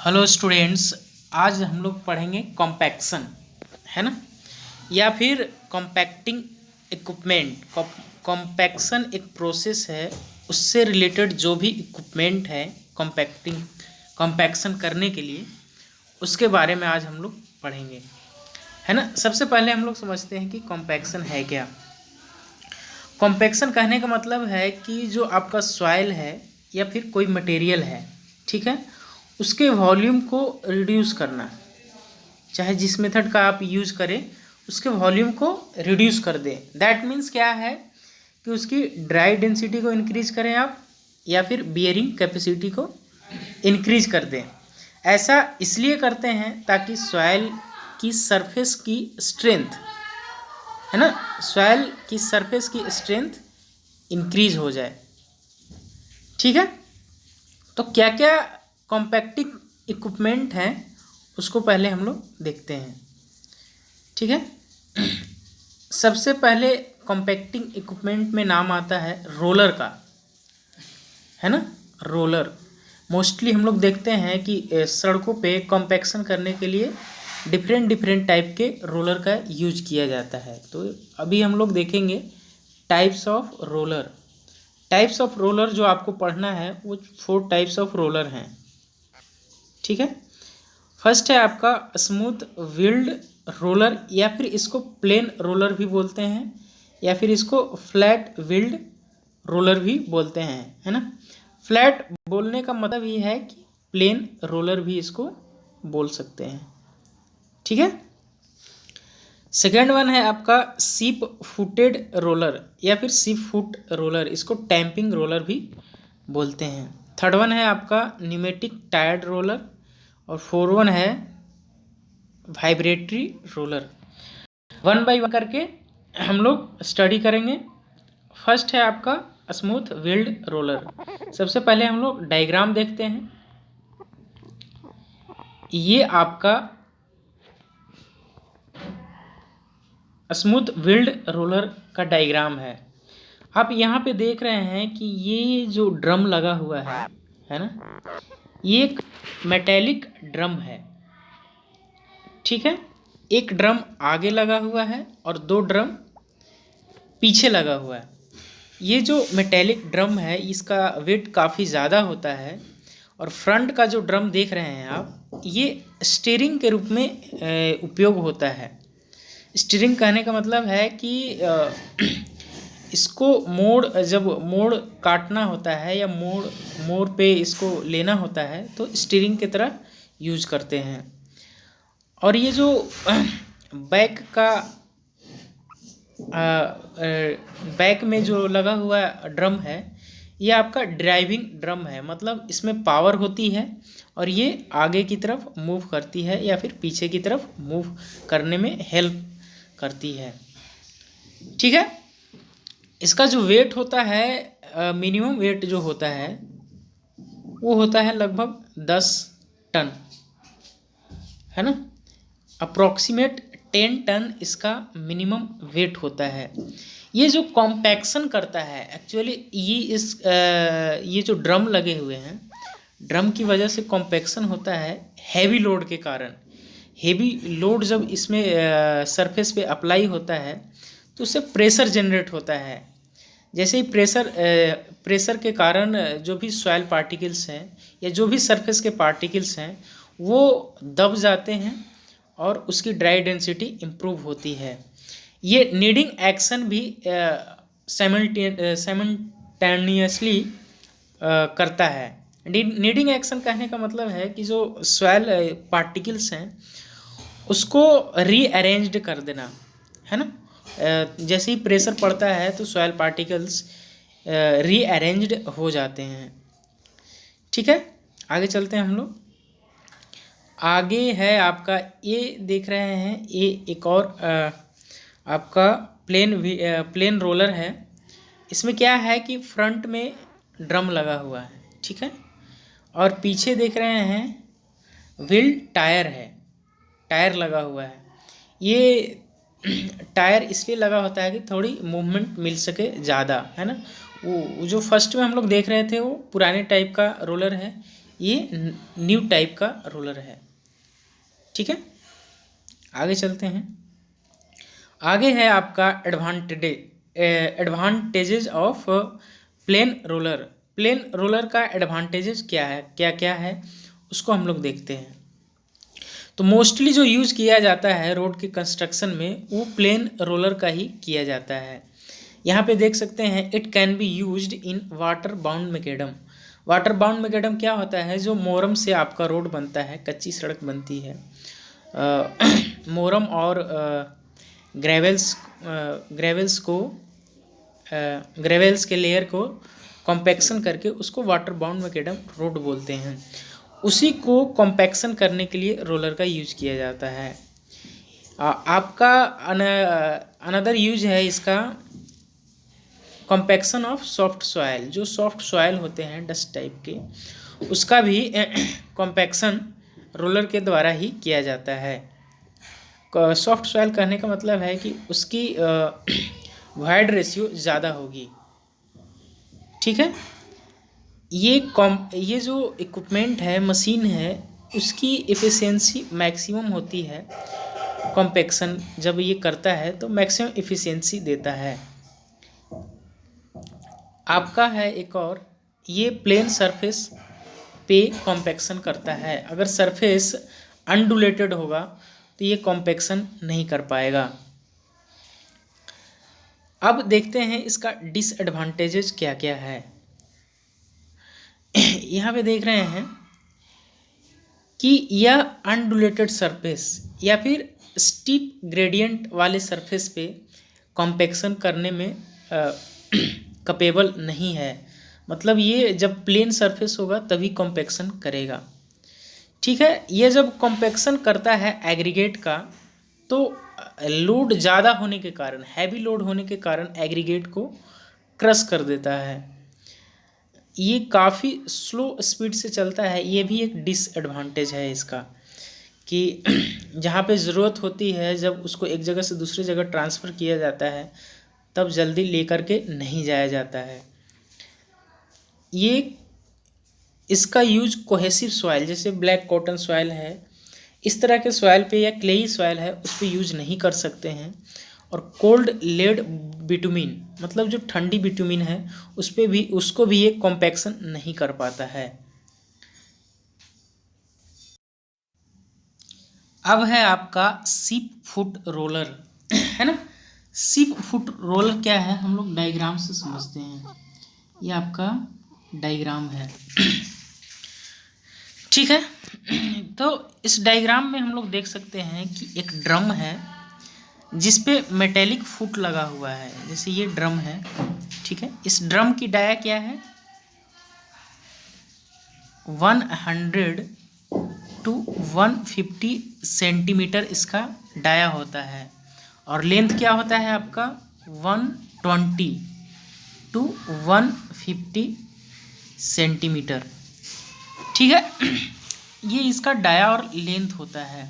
Hello students, आज हम लोग पढ़ेंगे कॉम्पैक्शन, है ना, या फिर कॉम्पैक्टिंग इक्विपमेंट। कॉम्पैक्शन एक प्रोसेस है, उससे रिलेटेड जो भी इक्विपमेंट है कॉम्पैक्शन करने के लिए, उसके बारे में आज हम लोग पढ़ेंगे, है ना। सबसे पहले हम लोग समझते हैं कि कॉम्पैक्शन है क्या। कॉम्पैक्शन कहने का मतलब है कि जो आपका सॉइल है या फिर कोई मटेरियल है, ठीक है, उसके वॉल्यूम को रिड्यूस करना, चाहे जिस मेथड का आप यूज़ करें उसके वॉल्यूम को रिड्यूस कर दें। दैट मीन्स क्या है कि उसकी ड्राई डेंसिटी को इंक्रीज करें आप, या फिर बियरिंग कैपेसिटी को इंक्रीज कर दें। ऐसा इसलिए करते हैं ताकि सॉइल की सरफेस की स्ट्रेंथ, है ना, सॉइल की सरफेस की स्ट्रेंथ इंक्रीज हो जाए। ठीक है, तो क्या क्या कॉम्पैक्टिंग इक्विपमेंट हैं उसको पहले हम लोग देखते हैं। ठीक है, सबसे पहले कॉम्पैक्टिंग इक्विपमेंट में नाम आता है रोलर का, है ना। रोलर मोस्टली हम लोग देखते हैं कि सड़कों पे कॉम्पैक्शन करने के लिए डिफरेंट टाइप के रोलर का यूज किया जाता है। तो अभी हम लोग देखेंगे types of roller. Types of roller जो आपको पढ़ना है वो 4 टाइप्स ऑफ रोलर हैं। ठीक है, फर्स्ट है आपका स्मूथ व्हील्ड रोलर, या फिर इसको प्लेन रोलर भी बोलते हैं, या फिर इसको फ्लैट व्हील्ड रोलर भी बोलते हैं, है ना। फ्लैट बोलने का मतलब ये है कि प्लेन रोलर भी इसको बोल सकते हैं। ठीक है, सेकेंड वन है आपका सीप फुटेड रोलर, या फिर सीप फुट रोलर, इसको टैंपिंग रोलर भी बोलते हैं। थर्ड वन है आपका न्यूमेटिक टायर्ड रोलर, और फोर्थ वन है vibratory roller. One by one करके हम लोग स्टडी करेंगे। फर्स्ट है आपका स्मूथ व्हील्ड रोलर। सबसे पहले हम लोग डायग्राम देखते हैं। ये आपका स्मूथ व्हील्ड रोलर का डायग्राम है। आप यहाँ पे देख रहे हैं कि ये जो ड्रम लगा हुआ है ना, ये एक मेटेलिक ड्रम है। ठीक है, एक ड्रम आगे लगा हुआ है और 2 ड्रम पीछे लगा हुआ है। ये जो मेटेलिक ड्रम है इसका वेट काफ़ी ज़्यादा होता है, और फ्रंट का जो ड्रम देख रहे हैं आप, ये स्टीयरिंग के रूप में उपयोग होता है। स्टीयरिंग कहने का मतलब है कि इसको जब मोड़ काटना होता है या मोड़ पे इसको लेना होता है तो स्टीयरिंग की तरह यूज करते हैं। और ये जो बैक में जो लगा हुआ ड्रम है, ये आपका ड्राइविंग ड्रम है, मतलब इसमें पावर होती है और ये आगे की तरफ मूव करती है या फिर पीछे की तरफ मूव करने में हेल्प करती है। ठीक है, इसका जो वेट होता है, मिनिमम वेट जो होता है वो होता है लगभग 10 टन, है ना। अप्रॉक्सीमेट 10 टन इसका मिनिमम वेट होता है। ये जो कॉम्पैक्शन करता है एक्चुअली, ये जो ड्रम लगे हुए हैं, ड्रम की वजह से कॉम्पैक्शन होता है हैवी लोड के कारण। हेवी लोड जब इसमें सरफेस पे अप्लाई होता है तो उससे प्रेशर जनरेट होता है। जैसे ही प्रेशर के कारण जो भी सॉइल पार्टिकल्स हैं या जो भी सरफेस के पार्टिकल्स हैं वो दब जाते हैं और उसकी ड्राई डेंसिटी इम्प्रूव होती है। ये नीडिंग एक्शन भी साइमल्टेनियसली करता है। नीडिंग एक्शन कहने का मतलब है कि जो सॉइल पार्टिकल्स हैं उसको रीअरेंज्ड कर देना, है ना। जैसे ही प्रेशर पड़ता है तो सॉइल पार्टिकल्स रीअरेंज्ड हो जाते हैं। ठीक है, आगे चलते हैं हम लोग। आगे है आपका, ये देख रहे हैं, ये एक और आपका प्लेन रोलर है। इसमें क्या है कि फ्रंट में ड्रम लगा हुआ है, ठीक है, और पीछे देख रहे हैं व्हील टायर है, टायर लगा हुआ है। ये टायर इसलिए लगा होता है कि थोड़ी मूवमेंट मिल सके ज़्यादा, है ना। वो जो फर्स्ट में हम लोग देख रहे थे वो पुराने टाइप का रोलर है, ये न्यू टाइप का रोलर है। ठीक है, आगे चलते हैं। आगे है आपका advantages of plain roller. Plain roller का एडवांटेजेस क्या है, क्या क्या है, उसको हम लोग देखते हैं। तो मोस्टली जो यूज़ किया जाता है रोड के कंस्ट्रक्शन में वो प्लेन रोलर का ही किया जाता है। यहाँ पे देख सकते हैं, it can be used in water bound macadam. Water bound macadam क्या होता है, जो मोरम से आपका रोड बनता है, कच्ची सड़क बनती है, मोरम और ग्रेवल्स के लेयर को कॉम्पैक्शन करके उसको वाटर बाउंड मैकेडम रोड बोलते हैं। उसी को कॉम्पैक्शन करने के लिए रोलर का यूज किया जाता है। आपका अनदर यूज है इसका कॉम्पैक्शन ऑफ सॉफ्ट सॉइल। जो सॉफ्ट सॉइल होते हैं डस्ट टाइप के, उसका भी कॉम्पैक्शन रोलर के द्वारा ही किया जाता है। सॉफ्ट सॉइल कहने का मतलब है कि उसकी वॉइड रेशियो ज़्यादा होगी। ठीक है, ये जो इक्विपमेंट है, मशीन है, उसकी एफिशिएंसी मैक्सिमम होती है। कॉम्पैक्शन जब ये करता है तो मैक्सिमम एफिशिएंसी देता है। आपका है एक और, ये प्लेन सरफेस पे कॉम्पैक्शन करता है। अगर सरफेस अनडुलेटेड होगा तो ये कॉम्पैक्शन नहीं कर पाएगा। अब देखते हैं इसका डिसएडवांटेजेस क्या क्या है। यहाँ पे देख रहे हैं कि यह अनडुलेटेड सरफेस या फिर स्टीप ग्रेडियंट वाले सरफेस पे कॉम्पैक्शन करने में कैपेबल नहीं है। मतलब ये जब प्लेन सरफेस होगा तभी कॉम्पैक्शन करेगा। ठीक है, ये जब कॉम्पैक्शन करता है एग्रीगेट का, तो लोड ज़्यादा होने के कारण, हैवी लोड होने के कारण एग्रीगेट को क्रश कर देता है। ये काफ़ी स्लो स्पीड से चलता है। ये भी एक डिसएडवांटेज है इसका, कि जहाँ पे ज़रूरत होती है, जब उसको एक जगह से दूसरी जगह ट्रांसफ़र किया जाता है, तब जल्दी लेकर के नहीं जाया जाता है। ये इसका यूज कोहेसिव सॉइल, जैसे ब्लैक कॉटन सॉइल है, इस तरह के सॉइल पे या क्लेई सॉइल है, उस पर यूज नहीं कर सकते हैं। और कोल्ड लेड बिटुमिन, मतलब जो ठंडी बिटुमिन है, उस पे भी, उसको भी ये कॉम्पैक्शन नहीं कर पाता है। अब है आपका शिप फुट रोलर, है ना। शिप फुट रोलर क्या है, हम लोग डायग्राम से समझते हैं। ये आपका डायग्राम है। ठीक है, तो इस डायग्राम में हम लोग देख सकते हैं कि एक ड्रम है जिस पे मेटेलिक फुट लगा हुआ है। जैसे ये ड्रम है, ठीक है, इस ड्रम की डाया क्या है, 100 to 150 सेंटीमीटर इसका डाया होता है। और लेंथ क्या होता है आपका, 120 to 150 सेंटीमीटर। ठीक है, ये इसका डाया और लेंथ होता है।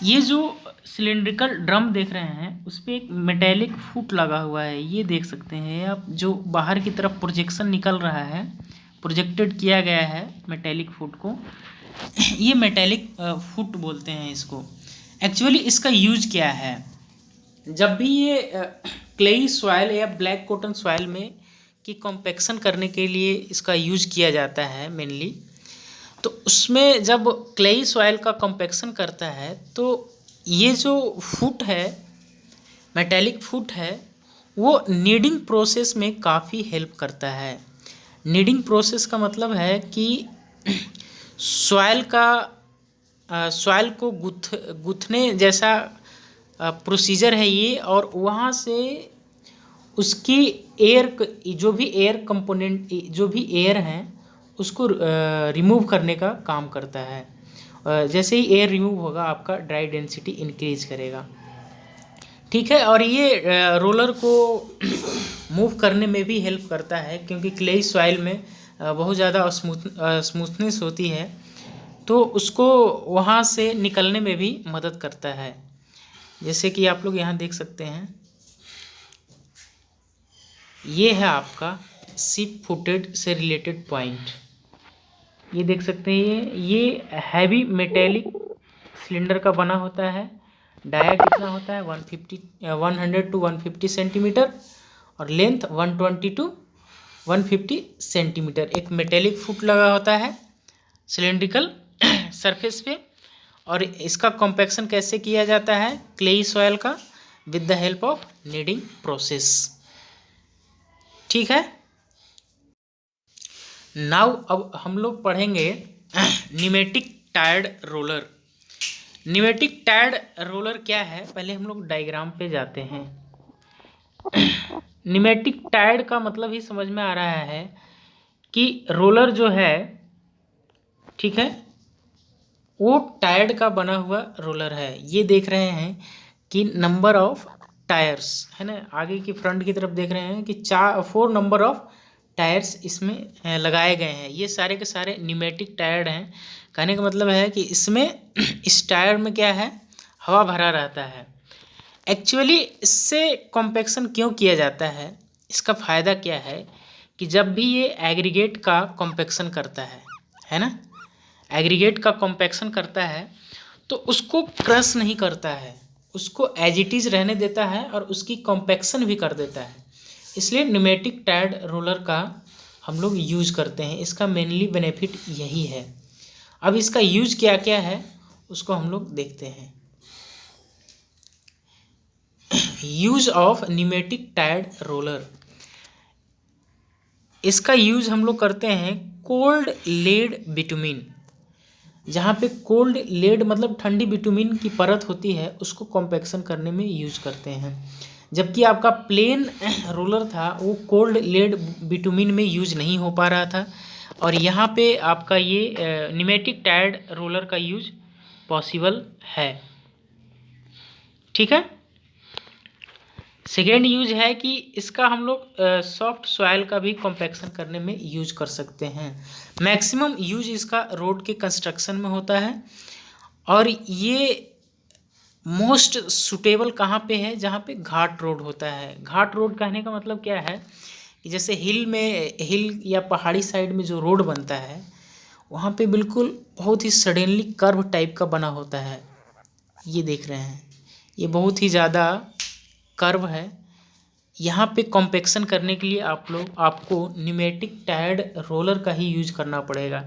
ये जो सिलिंड्रिकल ड्रम देख रहे हैं, उस पर एक मेटेलिक फुट लगा हुआ है। ये देख सकते हैं आप, जो बाहर की तरफ प्रोजेक्शन निकल रहा है, प्रोजेक्टेड किया गया है मेटेलिक फुट को, ये मेटेलिक फुट बोलते हैं इसको। एक्चुअली इसका यूज क्या है, जब भी ये क्लेई सॉइल या ब्लैक कॉटन सॉइल में की कॉम्पैक्शन करने के लिए इसका यूज किया जाता है मेनली, तो उसमें जब क्लेई सॉइल का कॉम्पैक्शन करता है, तो ये जो फुट है, मेटेलिक फुट है, वो नीडिंग प्रोसेस में काफ़ी हेल्प करता है। नीडिंग प्रोसेस का मतलब है कि सॉइल को गुथने जैसा प्रोसीजर है ये, और वहाँ से उसकी जो भी एयर कंपोनेंट, जो भी एयर हैं, उसको रिमूव करने का काम करता है। जैसे ही एयर रिमूव होगा, आपका ड्राई डेंसिटी इंक्रीज करेगा। ठीक है, और ये रोलर को मूव करने में भी हेल्प करता है, क्योंकि क्लेई सॉइल में बहुत ज़्यादा स्मूथनेस होती है, तो उसको वहाँ से निकलने में भी मदद करता है। जैसे कि आप लोग यहाँ देख सकते हैं, ये है आपका शिप फुटेड से रिलेटेड पॉइंट। ये देख सकते हैं ये हैवी मेटेलिक सिलेंडर का बना होता है। डाया कितना होता है 100 टू 150 सेंटीमीटर और लेंथ 120 टू 150 सेंटीमीटर। एक मेटेलिक फुट लगा होता है सिलेंड्रिकल सरफेस पे। और इसका कॉम्पैक्शन कैसे किया जाता है क्लेई सॉयल का, with the help of kneading process. ठीक है। नाउ अब हम लोग पढ़ेंगे pneumatic tyred roller. Pneumatic tyred roller क्या है, पहले हम लोग डायग्राम पे जाते हैं। न्यूमेटिक टायर्ड का मतलब ही समझ में आ रहा है कि रोलर जो है, ठीक है, वो टायर्ड का बना हुआ रोलर है। ये देख रहे हैं कि नंबर ऑफ टायर्स है ना, आगे की फ्रंट की तरफ देख रहे हैं कि 4 नंबर ऑफ टायर्स इसमें लगाए गए हैं। ये सारे के सारे न्यूमेटिक टायर हैं। कहने का मतलब है कि इसमें इस टायर में क्या है, हवा भरा रहता है। एक्चुअली इससे कॉम्पैक्शन क्यों किया जाता है, इसका फ़ायदा क्या है कि जब भी ये एग्रीगेट का कॉम्पैक्शन करता है ना, एग्रीगेट का कॉम्पैक्शन करता है तो उसको क्रश नहीं करता है, उसको एज इट इज़ रहने देता है और उसकी कॉम्पैक्शन भी कर देता है। इसलिए न्यूमेटिक टायर्ड रोलर का हम लोग यूज करते हैं। इसका मेनली बेनिफिट यही है। अब इसका यूज क्या क्या है उसको हम लोग देखते हैं। Use of pneumatic tyred roller, इसका यूज हम लोग करते हैं कोल्ड लेड बिटुमिन। जहाँ पे कोल्ड लेड मतलब ठंडी बिटुमिन की परत होती है उसको कॉम्पैक्शन करने में यूज करते हैं। जबकि आपका प्लेन रोलर था वो कोल्ड लेड बिटुमिन में यूज नहीं हो पा रहा था, और यहाँ पे आपका ये न्यूमेटिक टायर्ड रोलर का यूज पॉसिबल है। ठीक है। सेकेंड यूज है कि इसका हम लोग सॉफ्ट सॉइल का भी कॉम्पैक्शन करने में यूज कर सकते हैं। मैक्सिमम यूज इसका रोड के कंस्ट्रक्शन में होता है, और ये मोस्ट सुटेबल कहाँ पे है, जहाँ पे घाट रोड होता है। घाट रोड कहने का मतलब क्या है कि जैसे हिल या पहाड़ी साइड में जो रोड बनता है वहाँ पे बिल्कुल बहुत ही सडनली कर्व टाइप का बना होता है। ये देख रहे हैं ये बहुत ही ज़्यादा कर्व है। यहाँ पे कॉम्पैक्शन करने के लिए आपको न्यूमेटिक टायर्ड रोलर का ही यूज करना पड़ेगा,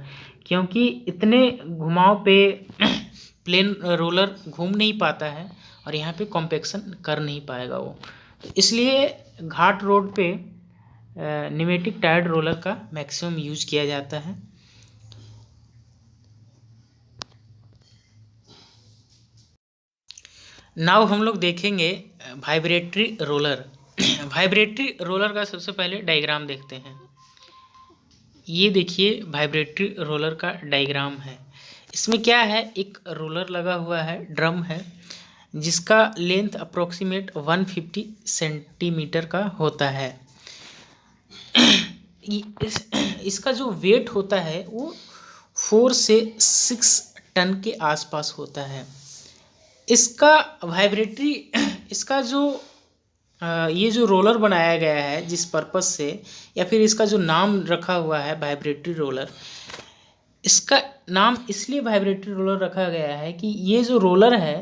क्योंकि इतने घुमाव पे प्लेन रोलर घूम नहीं पाता है और यहाँ पे कॉम्पैक्शन कर नहीं पाएगा वो। तो इसलिए घाट रोड पे न्यूमेटिक टायर्ड रोलर का मैक्सिमम यूज किया जाता है। नाउ हम लोग देखेंगे वाइब्रेटरी रोलर। वाइब्रेटरी रोलर का सबसे पहले डायग्राम देखते हैं। ये देखिए वाइब्रेटरी रोलर का डायग्राम है। इसमें क्या है, एक रोलर लगा हुआ है, ड्रम है, जिसका लेंथ अप्रोक्सीमेट 150 सेंटीमीटर का होता है। इसका जो वेट होता है वो 4 से 6 टन के आसपास होता है। इसका वाइब्रेटरी इसका जो ये जो रोलर बनाया गया है जिस पर्पस से, या फिर इसका जो नाम रखा हुआ है वाइब्रेटरी रोलर, इसका नाम इसलिए वाइब्रेटरी रोलर रखा गया है कि ये जो रोलर है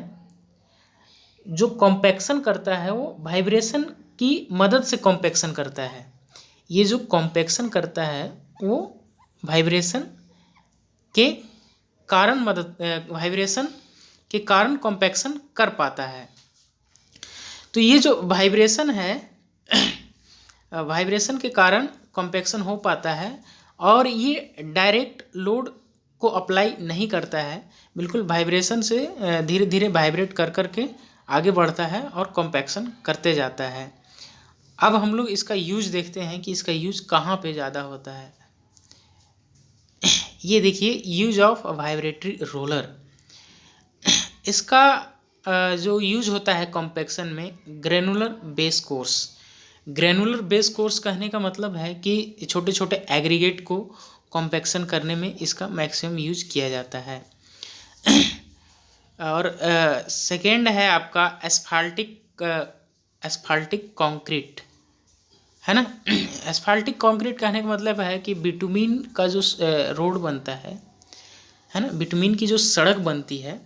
जो कॉम्पैक्शन करता है वो वाइब्रेशन की मदद से कॉम्पैक्शन करता है। ये जो कॉम्पैक्शन करता है वो वाइब्रेशन के कारण वाइब्रेशन के कारण कॉम्पैक्शन कर पाता है। तो ये जो वाइब्रेशन है वाइब्रेशन के कारण कॉम्पैक्शन हो पाता है, और ये डायरेक्ट लोड को अप्लाई नहीं करता है, बिल्कुल वाइब्रेशन से धीरे धीरे वाइब्रेट कर करके आगे बढ़ता है और कॉम्पैक्शन करते जाता है। अब हम लोग इसका यूज देखते हैं कि इसका यूज कहाँ पे ज़्यादा होता है। ये देखिए यूज ऑफ वाइब्रेटरी रोलर। इसका जो यूज होता है कॉम्पैक्शन में granular base course. Granular base course कहने का मतलब है कि छोटे छोटे एग्रीगेट को कॉम्पैक्शन करने में इसका मैक्सिमम यूज किया जाता है। और सेकेंड है आपका एस्फाल्टिक कंक्रीट, है ना। एस्फाल्टिक कंक्रीट कहने का मतलब है कि बिटुमिन का जो रोड बनता है ना, बिटुमिन की जो सड़क बनती है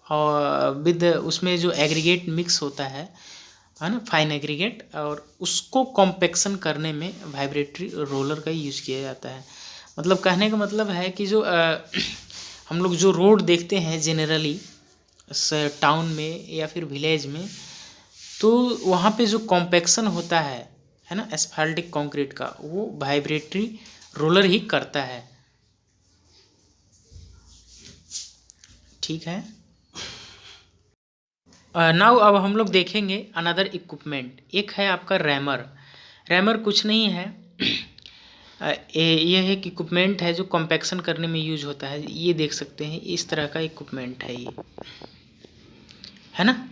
और विद उसमें जो एग्रीगेट मिक्स होता है ना, फाइन एग्रीगेट, और उसको कॉम्पेक्शन करने में वाइब्रेटरी रोलर का यूज़ किया जाता है। मतलब कहने का मतलब है कि जो हम लोग जो रोड देखते हैं जनरली टाउन में या फिर विलेज में, तो वहाँ पे जो कॉम्पेक्शन होता है ना एस्फाल्टिक कंक्रीट का, वो वाइब्रेटरी रोलर ही करता है। ठीक है। नाउ अब हम लोग देखेंगे अनदर इक्विपमेंट। एक है आपका रैमर। रैमर कुछ नहीं है, ये एक इक्विपमेंट है जो कॉम्पैक्शन करने में यूज होता है। ये देख सकते हैं, इस तरह का इक्विपमेंट है ये, है ना।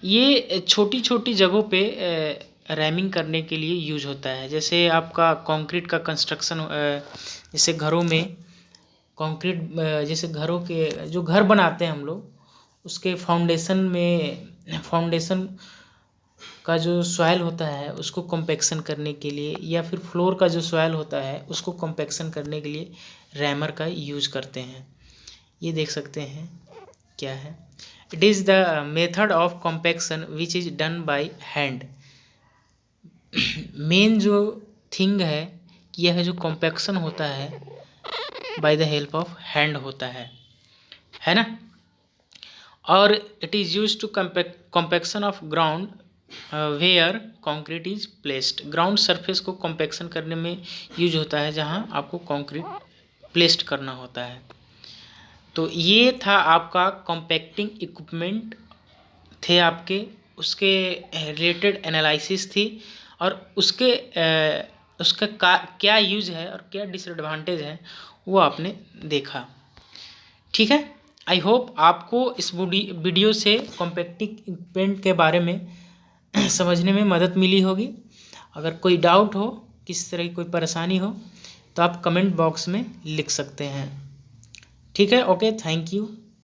ये छोटी छोटी जगहों पे रैमिंग करने के लिए यूज होता है। जैसे आपका कंक्रीट का कंस्ट्रक्शन, जैसे घरों में कंक्रीट, जैसे घरों के जो घर बनाते हैं हम लोग, उसके फाउंडेशन का जो सॉइल होता है उसको कॉम्पैक्शन करने के लिए, या फिर फ्लोर का जो सॉइल होता है उसको कॉम्पैक्शन करने के लिए रैमर का यूज करते हैं। ये देख सकते हैं क्या है। It is the method of compaction which is done by hand. Main जो थिंग है कि यह जो कॉम्पैक्शन होता है by the help of hand होता है ना। और it is use to compaction of ground where concrete is placed. Ground surface को कॉम्पैक्शन करने में यूज होता है जहां आपको कंक्रीट प्लेस्ड करना होता है। तो ये था आपका कॉम्पैक्टिंग इक्विपमेंट थे आपके, उसके रिलेटेड एनालिसिस थी, और उसका क्या यूज है और क्या डिसएडवांटेज है वो आपने देखा। ठीक है। आई होप आपको इस वीडियो से कॉम्पैक्टिंग इक्विपमेंट के बारे में समझने में मदद मिली होगी। अगर कोई डाउट हो, किसी तरह की कोई परेशानी हो, तो आप कमेंट बॉक्स में लिख सकते हैं। ठीक है, ओके, थैंक यू।